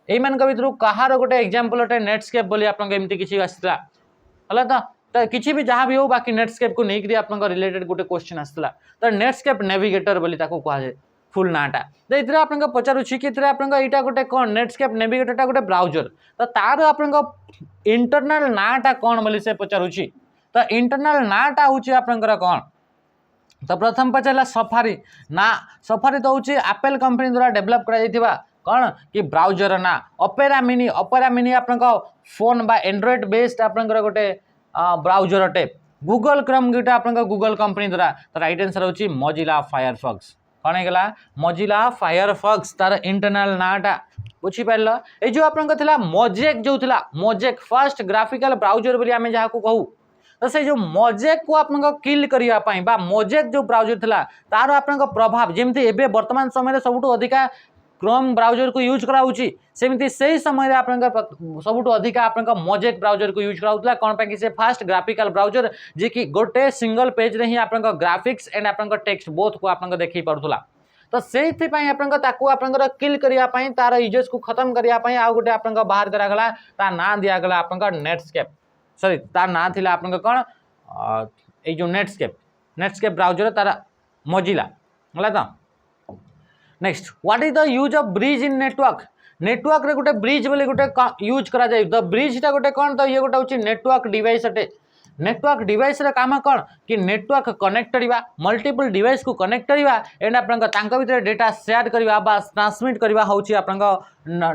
यही भर कहार गोटे एग्जाम्पल अटे नेटस्केप बोली आपमती किसी आसाला है तो किसी भी जहाँ भी हो बाकी नेटस्केप को लेकर आप रिलेटेड गोटे क्वेश्चन आसाला तो नेटस्केप नेविगेटर बोली कहुए फुल नाटा तो ये आप पचारुच्छी कि यहाँ गोटे कौन नेटस्केप नेविगेटरटा गोटे ब्राउजर तो तार आप इंटरनल नाटा कौन बोली से पचारुच्छी तो इंटरनल नाटा हूँ आपंकर कौन तो प्रथम पचारा सफारी ना सफारी तो हूँ एप्पल कंपनी द्वारा डेभलप करा कौन कि ब्राउजर ना ऑपेरा मिनी आपन फोन बा एंड्रॉइड बेस्ड आपन गोटे ब्राउजर अटे गूगल क्रोम गोटे आपन गूगल कंपनी द्वारा तो राइट आंसर होची मोजिला फायरफॉक्स कौन है मोजिला फायरफॉक्स तार इंटरनल नाटा बुझी पार ये जो आपन मोजेक जो मोजेक फास्ट ग्राफिकल ब्राउजर बोली आमे जहाँ को कहू तो से जो मोजेक को आप किल करने मोजेक जो ब्राउजर था तार आप प्रभाव जमी एवं बर्तमान समय सब अधिका क्रोम ब्राउजर को यूज कराऊँगी सेमती से समय सब अधिका आप मोजेक ब्राउजर को यूज कराऊला कौन पाई से फास्ट ग्राफिकल ब्राउजर जी कि गोटे सिंगल पेज रे ही आप ग्राफिक्स एंड आप टेक्स्ट बोथ को आप देखी पारुला तो से किल करने तार यूजेस को खत्म करने आउ गोटे आप बाहर करागला तार ना दिगला आप नेटस्केप सॉरी तार ना थिला आपन कौन ये जो नेटस्केप ब्राउजर तार मोजिला है तो next what is the use of bridge in network रे गोटे ब्रिज बोले गोटे यूज करा जाय द ब्रिजटा गोटे कौन तो ये गोटे होची नेटवर्क डिवाइस अटे नेटवर्क डिवाइस रे काम कौन कि नेटवर्क कनेक्ट करवा मल्टीपल डिवाइस को कनेक्ट करवा एंड आप भीतर डेटा शेयर करवा बा ट्रांसमिट करवा होची आपन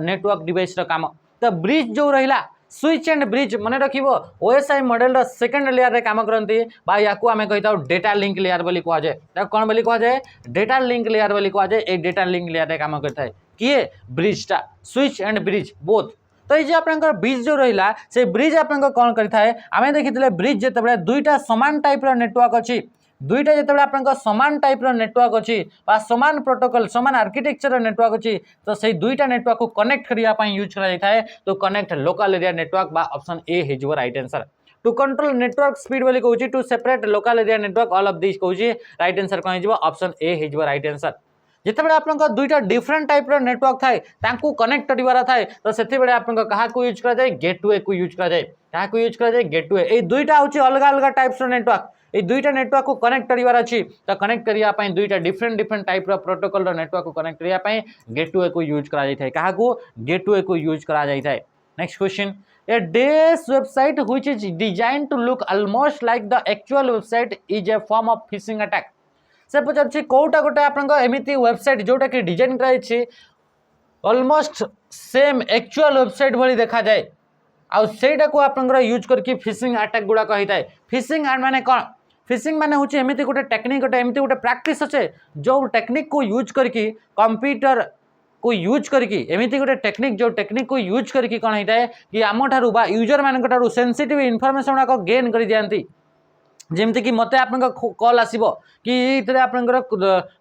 नेटवर्क डिवाइस रे काम तो ब्रिज जो रहिला स्विच एंड ब्रिज मन रखिबो ओएसआई मॉडल सेकंड लेयर रे काम करंती बा याकू आमे कहिता डेटा लिंक लेयर बोली कहा जाए ता कोन बोली कहा जाए डेटा लिंक लेयर बोली कहा जाए ए डेटा लिंक लेयर रे काम करता है किए ब्रिजटा स्विच एंड ब्रिज बोथ तो ये आपनकर ब्रिज जो रहिला से ब्रिज आपन कोन करता है आमे देखितले ब्रिज जेतेबेले दुईटा समान टाइप रो नेटवर्क अछि दुईटा जेतेबेले आपन समान टाइप रो नेटवर्क अछि बा समान प्रोटोकॉल समान आर्किटेक्चर नेटवर्क अछि तो से दुईटा नेटवर्क को कनेक्ट करिया पई यूज करा जाय है तो कनेक्ट लोकल एरिया नेटवर्क बा ऑप्शन ए हे जो right answer to control network speed बोली कहूची to separate local area network all of this कहूची राइट आंसर कौन हो ऑप्शन ए हे जो राइट आंसर जितेबाला आपन दुईटा डिफरेंट टाइप रो नेटवर्क थाए तांकू कनेक्ट करिवारा थाए तो सेति बेले आपन कहा को यूज करा जाय गेटवे को यूज करा जाय कहा को यूज करा जाय गेटवे ए दुईटा होची अलग अलग टाइप्स रो नेटवर्क ये दुईटा नेटवर्क को कनेक्ट करिवार अछि तो कनेक्ट करिया पई दुईटा डिफरेंट टाइप रो प्रोटोकॉल रो नेटवर्क को कनेक्ट करिया पई गेटवे को यूज करा जाय थाए कहा को गेटवे को यूज करा जाय थाए next question a dash website which is designed to look almost like the actual website is a form of phishing attack से पचार कोटा गोटे आपन एमिति वेबसाइट जोटा कि डिजाइन कराई ऑलमोस्ट सेम एक्चुअल वेबसाइट भली देखा जाए आउ सेटा को आपन यूज करके फिशिंग अटैक गुडा कही थाए फिशिंग माने कौन फिशिंग माने होची एमिति गोटे टेक्निक गोटे एमिति गोटे प्रैक्टिस अच्छे जो टेक्निक को यूज करके कंप्यूटर को यूज करके एमिति गोटे टेक्निक जो टेक्निक को यूज करके कौन होता है कि आम ठारू बा यूजर मान ठारू सेंसिटिव इनफॉरमेशन गुड़ाक गेन कर दिखाती जमती कि मत आप कॉल आसो कि आपंकर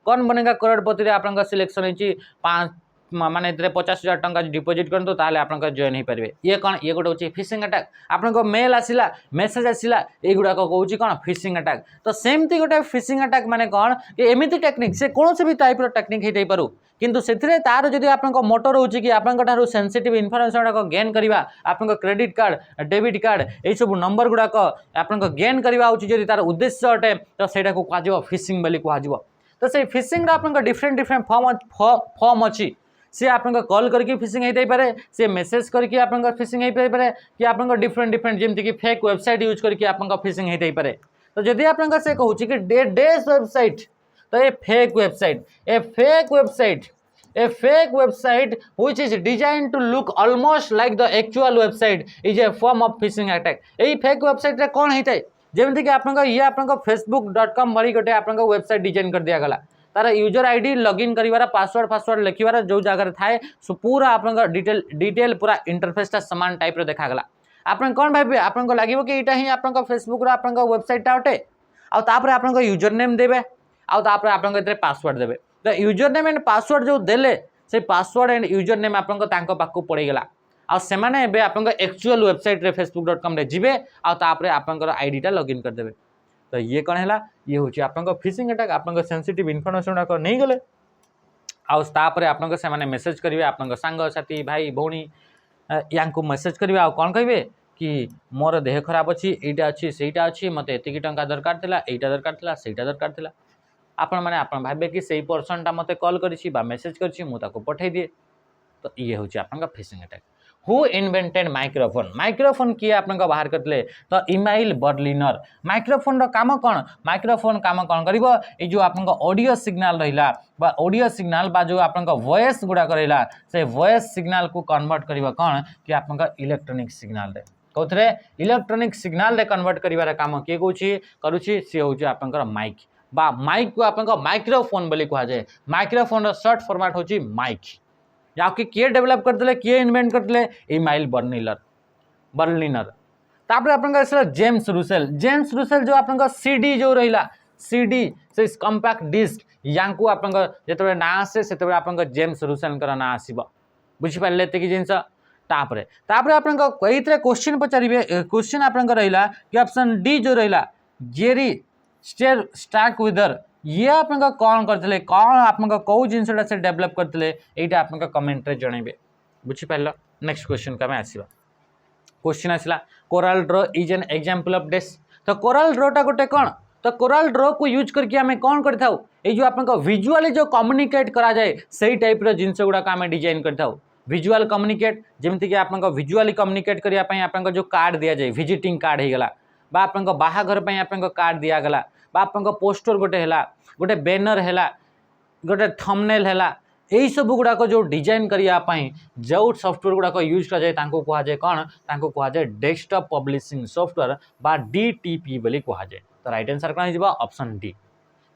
कौन बनेगा करोड़पति आप सिलेक्शन होती 5 माने 50,000 टंका डिपोजिट करते ताले आप जॉइन हो पारे ये कौन ये गोटे हूँ फिशिंग अटैक आपन मेल आसला मेसेज आसला ये गुड़ाक कौन कौन फिशिंग अटैक तो सेमती गोटे फिशिंग अटैक माने कौन कि एमिति टेक्निक से कौन भी टाइप टेक्निक होते पारू किंतु से तार जब आप मोटर हो कि आपंकर सेंसिटिव इनफॉरमेशन गुड़ाक गेन करवा आप क्रेडिट कार्ड डेबिट कार्ड ये सब नंबर गुड़ाक आप गेन करवा होती तार उद्देश्य अटे तो सहीटा को कह फिशिंग बोली कह तो से फिशिंग आप डिफरेंट फॉर्म अच्छी सी आप कॉल करके फिशिंग होते पारे सी मेसेज करके आप फिशिंग हो पारे कि आप डिफरेंट जमती कि फेक वेबसाइट यूज करके आप फिशिंग होते पारे तो जदि आप से कहूँ कि डेस वेबसाइट तो ये fake website which is designed to look almost like the actual website is a form of phishing attack यही फेक वेबसाइट रे कौन होता है जमती कि आप facebook.com भरी गोटे आप वेबसाइट डिजाइन कर दिया गला तार यूजर आईडी लॉगिन करिवार पासवर्ड लिखिवार जो जगह थाए पूरा आप डिटेल पूरा इंटरफेसटा सामान टाइप रो देखागला आप कौन भावे आपको लगे कि यहाँ ही आप फेसबुक वेबसाइटा अटे आउे आप यूजर नेम देवे आउे आप पासवर्ड देवे तो यूजर नेम एंड पासवर्ड जो देले से पासवर्ड एंड यूजर नेम आपको पड़ेगा आने आप एक्चुअल वेबसाइट रे facebook.com रे जिबे आपंकर आईडीटा लॉगिन करदेवे तो ये कौन है ये हूँ आप फिशिंग अटैक आप सेंसिटिव इनफॉरमेशन गुड़ाक नहीं गले आउे आप मेसेज करेंगे आप सांग साथी भाई भौणी या मेसेज करेंगे आ कौन कहे कि मोर देह खराब अच्छी यहाँ अच्छी सहीटा अच्छी मत एति टंका दरकार था यहाँ दरकार था सहीटा दरकार था आपण मैंने आप भावे कि सही पर्सनटा मत कॉल करी मेसेज करी मुझे पठे दिए तो ये हूँ आप phishing attack who invented microphone microphone किए आपन बाहर करते तो इमाइल बर्लिनर माइक्रोफोन काम कौन माइक्रोफोन काम कौन कर जो आप ऑडियो सिग्नल रहा बा ऑडियो सिग्नल बा जो आप वॉइस गुड़ाक रहा से वॉइस सिग्नल को कन्वर्ट कर कौन कि आप इलेक्ट्रोनिक सिग्नल रे कौन इलेक्ट्रोनिक सिग्नल रे कन्वर्ट कर काम किए करुँची सी हूँ आप माइक बा माइक को आप माइक्रोफोन बोली कह जाए माइक्रोफोन सर्ट फॉर्मेट हूँ माइक या किए डेवलप करते किए इन्वेंट करते इमाइल बर्लिनर तापर आप जेम्स रुसेल जो आप सीडी जो रहा सीडी से कंपैक्ट डिस्क या जो ना आसे से आप जेम्स रुसेल ना आसब बुझिपारे ये जिनस तापर आप क्वेश्चन पचारे क्वेश्चन आप रहा कि ऑप्शन डी जो रहा जेरी स्टार्क विदर ये आप कौन करते कौन आप कौ जिनसा से डेवलप करते यहाँ आप कमेंट रे जनइबे बुझिपार नेक्स्ट क्वेश्चन को आम आसवा क्वेश्चन आसला Corel Draw is an example of this तो कोराल ड्रॉटा गोटे कौन तो कोराल ड्रॉ को यूज करके आम कौन कर जो आप विजुअली जो कम्युनिकेट करा जाए सही टाइप जिनस गुड़ाक आम डिजाइन कर विजुअल कम्युनिकेट जमीक कि आप विजुअली कम्युनिकेट करने आप जो कार्ड दि जाए विजिटिंग कार्ड होगला बा आप बाहाघर आप कार्ड दिगला बा आप पोस्टर गोटे है गोटे बैनर है गोटे थंबनेल है यही सब गुड़ाक जो डिजाइन करने जो सॉफ्टवेयर गुड़ाक यूज कराए कहुए कौन कहुए डेस्कटॉप पब्लिशिंग सॉफ्टवेयर बा डीटीपी बोली कहुए तो राइट आंसर कौन हो ऑप्शन डी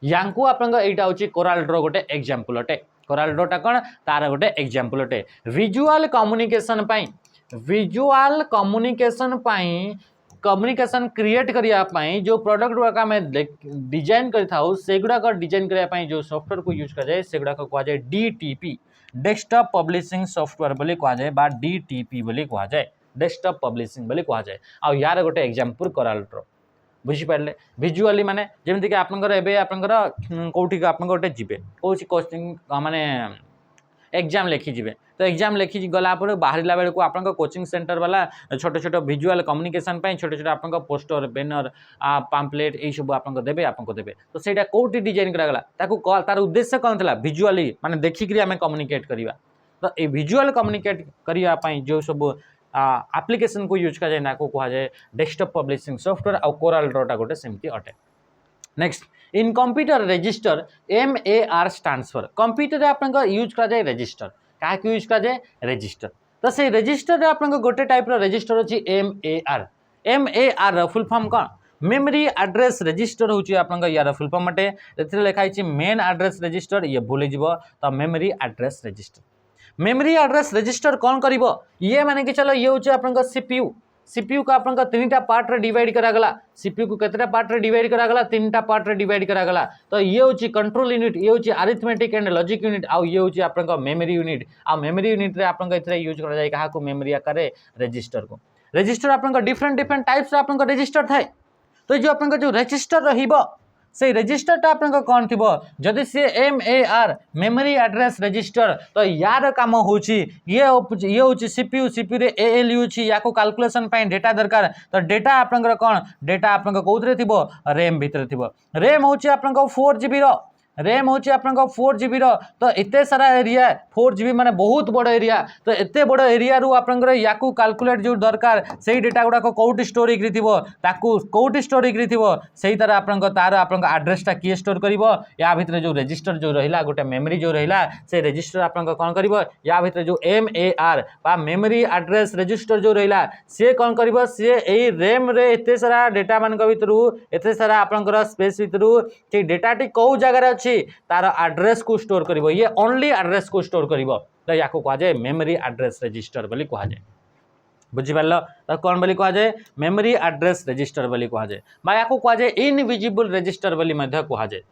या आपटा हूँ कोराल ड्रॉ गोटे एग्जांपल अटे कोराल ड्रॉटा कौन तार गोटे एग्जांपल अटे विजुअल कम्युनिकेशन क्रिएट करने जो प्रोडक्ट गुड़ाक आम डिजाइन करगुड़ाक डिजाइन करने जो सॉफ्टवेयर को यूज कराए से गुड़ाक कहुए डीटीपी डेस्कटॉप पब्लिशिंग सॉफ्टवेयर बोली कहुए बा डीटीपी बोली कहुए डेस्कटॉप पब्लिशिंग बोली कहुए आ यार गोटे एग्जांपल कोराल ड्रॉ बुझिपारे विजुअली माने जमीक कि आपंकर कौटी आप गोटे जी कौन कोचिंग माने एग्जाम लिखी जी तो एग्जाम लिखी गला बाहर बेलू आप कोचिंग सेंटर वाला छोट छोट विजुअल कम्युनिकेशन छोट छोट आप पोस्टर बैनर पाम्पलेट यही सब आपको देवे तो सहीटा कौटी डिजाइन करागला तार उद्देश्य कौन था विजुअली माने देखिक आम कम्युनिकेट करवा तो ये विजुअल कम्युनिकेट करने जो सब एप्लिकेशन को यूज कराए ना कहुए डेस्कटॉप पब्लिशिंग सॉफ्टवेयर आ कोराल ड्रॉटा गोटे सेमती अटे next in computer register MAR stands for computer आप यूज कराए रजिस्टर क्या यूज कराए रजिस्टर तो से रजिस्टर आप गोटे टाइप रजिस्टर अच्छी MAR फुल फॉर्म कौन मेमोरी एड्रेस रजिस्टर हूँ आप यार फुल फॉर्म अटे लिखाई मेन एड्रेस रजिस्टर ये भूल तो मेमोरी एड्रेस रजिस्टर कौन कर ये माने कि चलो ये हूँ आप सीपीयू को आप तीनटा पार्ट रे डिवाइड करागला सीपीयू को केतटा पार्ट रे डिवाइड करागला तीनटा पार्ट रे डिवाइड करागला तो ये हूँ कंट्रोल यूनिट ये हूँ अरिथमेटिक एंड लॉजिक यूनिट आउ ये हूँ आप मेमोरी यूनिट आ मेमोरी यूनिट रे आप यूज कराए क्या मेमोरी आकार रजिस्टर को रजिस्टर आप डिफरेंट टाइप्स आप रजिस्टर थाए तो जो आप जो रजिस्टर रहिबो से रजिस्टरटा आप कौन थी जदि सी MAR मेमोरी एड्रेस रजिस्टर तो यार काम हूँ ये हूँ सीपीयू रे ALU या कैलकुलेशन डेटा दरकार तो डेटा आप कौन डेटा आप कौन थी रैम भितर थी रैम हूँ आप 4GB रैम हूँ आप 4GB तो एत सारा एरिया 4GB माने बहुत बड़ एरिया तो एत बड़ एरिया रू आप कैलकुलेट जो दरकार से डेटा गुड़ाक कौटी स्टोर हो कौटी स्टोर हो से तार आप एड्रेसटा किए स्टोर कर या भितर जो रजिस्टर जो रहा गोटे मेमोरी जो रहा से रजिस्टर आप कौन कर या भितर जो MAR बा मेमोरी एड्रेस रजिस्टर जो रहा सी कौन कर सी यही रैम रे एत सारा डेटा मान भितर एत सारा आप स्पेस भितर से डेटाटी कौ जगार तार एड्रेस को स्टोर करिवो ये ओनली एड्रेस को स्टोर करिवो तो या को कहा जाए मेमोरी एड्रेस रजिस्टर बोली कहा जाए बुझिपार तो कौन बोली कहा जाए मेमोरी एड्रेस रजिस्टर बोली कहा जाए बा या को कहा जाए इनविजिबल रजिस्टर बोली मध्य कहा जाए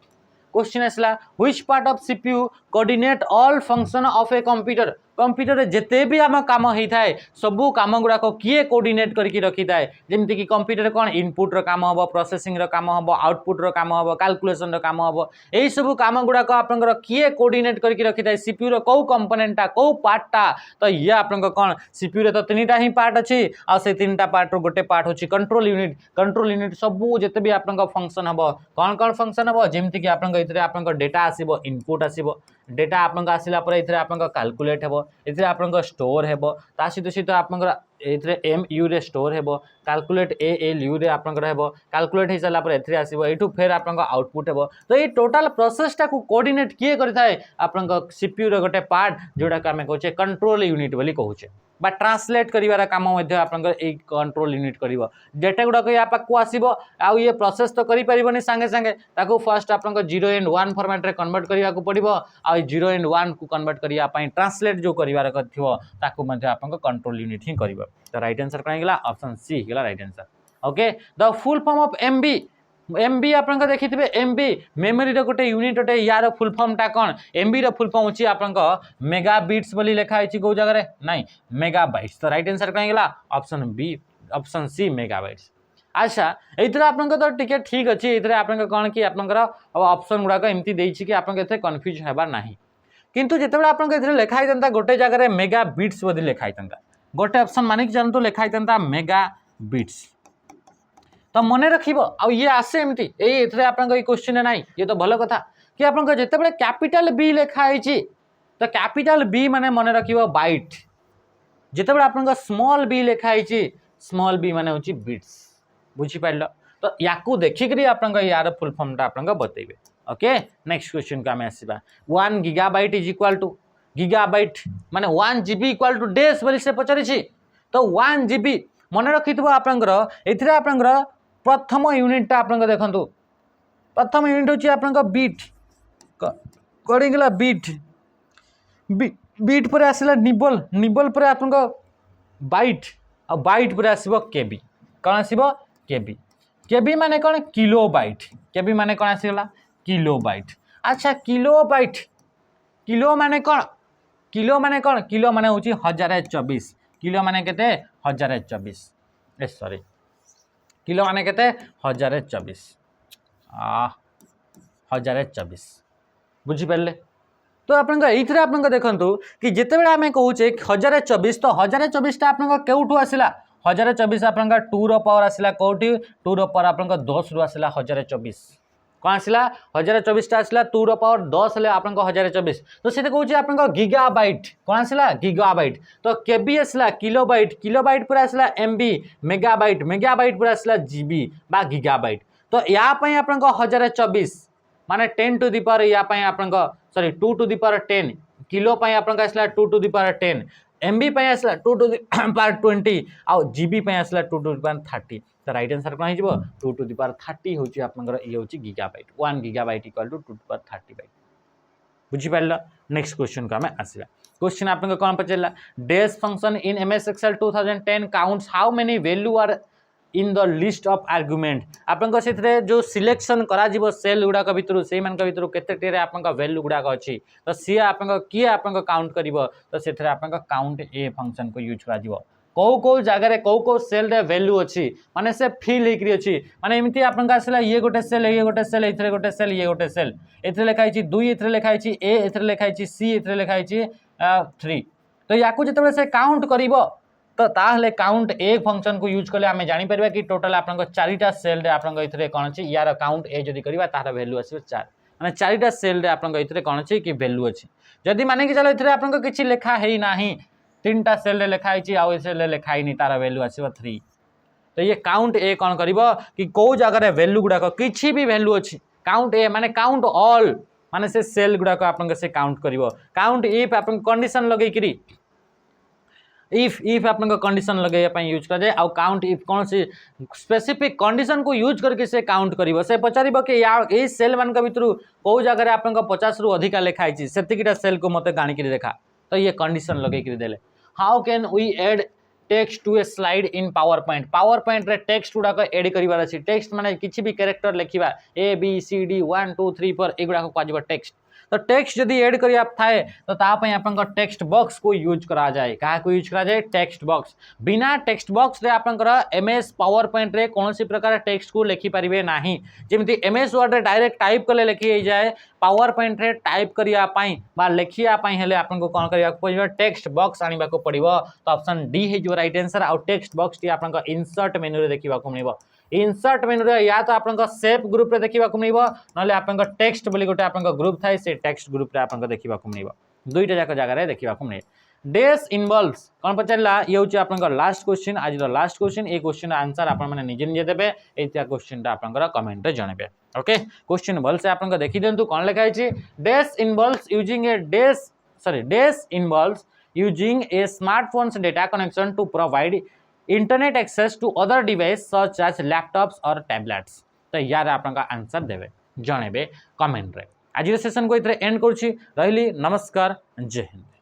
क्वेश्चन आसला which part of CPU coordinate all function of a computer computer जिते भी आम काम होता है सबू काम गुड़ाक किए कोऑर्डिनेट करके रखी थाए जमीक कि कंप्यूटर कौन इनपुट काम हम प्रोसेसिंग काम हम आउटपुट काम हम कैलकुलेशन काम हम यही सब काम गुड़ाक आप किए कोऑर्डिनेट करके रखी थाए सीपीयू कौ कंपोनेंटा कौ पार्टा तो ये आप कौन सीपीयू तो तीनटा ही पार्ट अच्छी आ से तीनटा पार्ट गोटे पार्ट होची कंट्रोल यूनिट सबू जिते भी आप फंक्शन हम कौन फंक्शन हम जमीक कि आप डेटा आसब इनपुट आसब डेटा आप आसला आप कैलकुलेट हे एथिरे आपनका स्टोर हेबो ता सहित आपनका एथिरे एम यू रे स्टोर हेबो कैलकुलेट ए एल यू रे आपनका हेबो कैलकुलेट हे साला पर एथिरे आसीबो एठू फेर आपनका आउटपुट हेबो तो ये टोटल प्रोसेस टा को कोऑर्डिनेट किए करथाय आपनका सीपीयू रे गोटे पार्ट जोडा का हमें कहूचे कंट्रोल यूनिट बोली कहूचे बा ट्रांसलेट करिवार काम मध्य आपनका ए कंट्रोल यूनिट करिवो डेटा गुडा या पाकु आसीबो आ ये प्रोसेस तो करि परिबोनी संगे संगे ताको फर्स्ट आपनका 0 एंड 1 फॉर्मेट रे कन्वर्ट करिया को पड़िबो आ 0 एंड 1 को कन्वर्ट करिया पई ट्रांसलेट जो करिवार थिबो ताको मध्य आपनका कंट्रोल यूनिट ही करिवो तो राइट आंसर कौन गेला ऑप्शन सी गेला right answer okay the full form of MB MB आपनका देखिथिबे एमबी मेमोरी रे गोटे यूनिट ओटे यार फुल फॉर्म टा कोन एमबी रे फुल फॉर्म होची आपनका मेगा बिट्स बोली लिखा आइछि को जगह रे नहीं मेगाबाइट्स तो राइट आंसर कौन गेला option B option C megabytes अच्छा एथरा आपनका तो टिके ठीक अछि एथरे आपनका कोन कि आपनकर ऑप्शन गुडा को एम्ति देछि कि आपनका एथे कंफ्यूज हेबा नाही किंतु जेतेबे आपनका एथरे लिखा आइतंता गोटे जगह रे मेगा बिट्स बोली लिखा आइतंता गोटे ऑप्शन मानिक जानतो लिखा आइतंता मेगा बिट्स तो मन रखिबो आ ये आसे एमती एथरे आपनका क्वेश्चन नाही ये तो भलो कथा कि आपनका जेतेबे कैपिटल बी लिखा आइछि तो कैपिटल बी माने मन रखिबो बाइट जेतेबे आपनका स्मॉल बी लिखा आइछि स्मॉल बी माने होछि बिट्स बुझी पाइलो तो याकू देखि करी आपनका यार फुल फॉर्म टा आपनका बतैबे ओके नेक्स्ट क्वेश्चन का में आसीबा 1 gigabyte is equal to gigabyte माने 1 जीबी इक्वल टू डेस बोली से पचारि छी तो 1 जीबी मन रखितबो आपनकर एथिरे आपनकर प्रथम यूनिट टा आपनका देखंतु प्रथम यूनिट होची आपनका बीट कोडी गेला बीट बीट पर आसिला निबल निबल पर आपनका बाइट आ बाइट पर आसीबो केबी कोन आसीबो केबी केबी माने कोन किलोबाइट केबी माने कोन आसीला किलोबाइट अच्छा किलोबाइट किलो माने कोन किलो माने होची 1024 किलो माने केते 1024 ए सॉरी किलो माने केते 1024 1024 बुझी पड़ले तो आपनका एथरे आपनका देखंतु कि जेतेबेला हमें कहूचे 1024 तो 1024 टा आपनका केउठु आसिला 1024 आपनका 2 रो पावर आसिला कोठी 2 रो पावर आपनका 10 रो आसिला 1024 कोन आसिला 1024 टा आसिला 2 रो पावर 10 ले आपनका 1024 तो सेते कहूचे आपनका गीगाबाइट कोन आसिला गीगाबाइट तो केबी आसिला किलोबाइट किलोबाइट पर आसिला एमबी मेगाबाइट मेगाबाइट पर आसिला जीबी बा गीगाबाइट तो या पई आपनका 1024 माने 10 टू द पावर या पई आपनका sorry 2 to the power 10 kilo पई आपनका आसिला 2 टू द पावर 10 एमबी पई आसिला 2 टू द पावर 20 आ जीबी पई आसिला 2 टू द पावर 30 तो राइट आंसर कोन हिजबो 2 टू द पावर 30 होची आपनकर ई होची gigabyte 1 gigabyte equal to 2 to the power 30 byte बुझी पाइला नेक्स्ट क्वेश्चन का में आसीला क्वेश्चन आपनका कोन पचला days function in MS Excel 2010 counts how many values are in the list of argument आपनका सेथरे जो सिलेक्शन करा जीवो सेल गुडा का भितरु सेई मान का भितरु केते टेरे आपनका वैल्यू गुडा का अछि तो सी आपनका की आपनका काउंट करिवो तो सेथरे आपनका काउंट ए फंक्शन को यूज करा जीवो को जगह रे को सेल रे वैल्यू अछि माने से फिल हेकरी अछि माने एमिति आपनका आसला ये गोटे सेल एथरे गोटे सेल ये गोटे सेल एथरे लिखा अछि 2 एथरे लिखा अछि ए एथरे लिखा अछि सी एथरे लिखा अछि 3 तो याकू जतबे से काउंट करिवो तो ताहले काउंट ए फंक्शन को यूज करले हमें जानि परबा कि टोटल आपनका 4टा सेल रे आपनका इथरे कोन अछि यार काउंट ए जदी करबा तार वैल्यू आसीबो 4 माने 4टा सेल रे आपनका इथरे कोन अछि कि वैल्यू अछि जदी माने कि चलो इथरे आपनका किछि लेखा हेई नाही 3टा सेल रे लेखा आइछि आ ओइ सेल रे लेखा हिनी तार वैल्यू आसीबो 3 तो ये काउंट ए कोन करिवो कि को जगह रे वैल्यू गुडा को किछि भी वैल्यू अछि काउंट ए माने काउंट ऑल माने से सेल गुडा को आपनका से काउंट करिवो काउंट इफ आपन कंडीशन लगै करी इफ आपन कंडीशन लगे यूज कर जाए आउ काउंट इफ कौन सी स्पेसिफिक कंडीशन को यूज करके से काउंट करिवो से पचारिबो कि या ए सेल मान का भितरु को जगह रे आपन 50 रु अधिका लेखा आइछि सेतिकिटा सेल को मते गाणी करी देखा तो ये कंडीशन लगे करी देले how can we add text to a slide in PowerPoint रे टेक्स्ट गुडा को ऐड करिवार अछि टेक्स्ट माने किछि भी कैरेक्टर लिखिबा ए बी सी डी 1 2 3 4 एगुडा को काजिबो टेक्स्ट तो टेक्स्ट जदि ऐड करिया थाए तो ता पय आपनका टेक्स्ट बॉक्स को यूज करा जाए कहा को यूज करा जाए टेक्स्ट बॉक्स बिना टेक्स्ट बॉक्स रे आपनका एमएस पावर पॉइंट रे कोनोसी प्रकार टेक्स्ट को लिखि परिबे नाही जेमिति एमएस वर्ड रे डायरेक्ट टाइप करले लिखि जाए पावर पॉइंट रे टाइप करिया पाई बा लिखिया पाई हेले आपनको कोन करिया पड़िबो टेक्स्ट बॉक्स आनिबा को पड़िबो तो ऑप्शन डी हे जो राइट आंसर आ टेक्स्ट बॉक्स टी आपनका इंसर्ट मेनू रे देखिबा को मिलबो इंसर्ट मेनू रे या तो आपनका शेप ग्रुप रे देखिबा को मिलबो नले आपनका टेक्स्ट बोली गोटे आपनका ग्रुप थाए से टेक्स्ट ग्रुप रे आपनका देखिबा को मिलबो दुईटा जाक जगह रे देखिबा को मिले डैश इनवॉल्व्स कौन पचारा ये हूँ आप लास्ट क्वेश्चन आज लास्ट क्वेश्चन ये क्वेश्चन आंसर आप निजे निजे देवे ये क्वेश्चन आप कमेंट रे जनइबे ओके क्वेश्चन भलसे आप देखी दिंतु कौन लिखाई dash involves using a dash involves using a smartphone's data connection to provide internet access to other device such as laptops और टैबलेट्स तो यार आप आंसर देवे जनइबे कमेंट रे आज सेशन को इतने एंड करुँची रही नमस्कार जय हिंद।